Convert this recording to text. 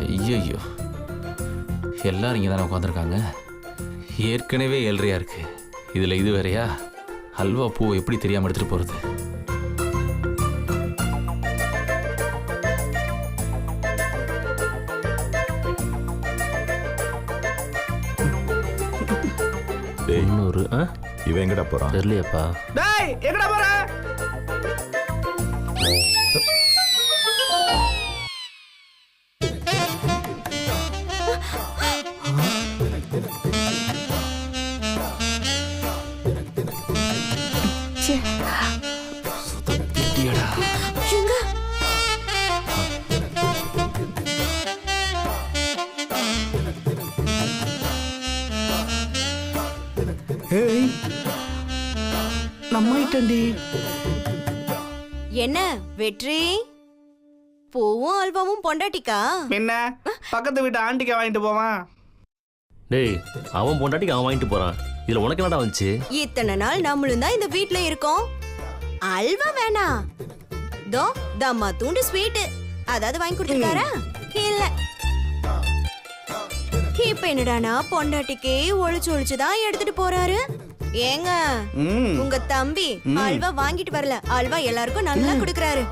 ஐயோ, எல்லாரும் இங்கே தானே உட்காந்துருக்காங்க. ஏற்கனவே 7:30 இருக்கு. இதில் இது வேறையா? ஹல்வா பூ எப்படி தெரியாமல் எடுத்துகிட்டு போகிறது? இன்னொரு இவன் எங்கடா போறான்? தெரியலையாப்பா. டேய் எங்கடா போற? ஏய் நம்மைட்டண்டி. என்ன வெற்றி? பூவும் அல்வாவும் பொண்டாட்டிக்கா? என்ன பக்கத்து வீட்டு ஆண்டிக்கு வாங்கிட்டு போவான். டேய், அவன் பொண்டாட்டிக்கு அவன் வாங்கிட்டு போறான். இதுல உனக்கு என்னடா வந்துச்சு? இத்தனை நாள் நம்மளும் தான் இந்த வீட்ல இருக்கோம். அல்வா வேணா, தோ தம்மா தூண்டு ஸ்வீட் அதாவது வாங்கி கொடுத்துருக்காரா? இல்ல. இப்ப என்னடானா பொண்டாட்டிக்கு ஒளிச்சுதான் எடுத்துட்டு போறாரு. ஏங்க உங்க தம்பி அல்வா வாங்கிட்டு வரல, அல்வா எல்லாருக்கும் நல்லா குடுக்கறாரு.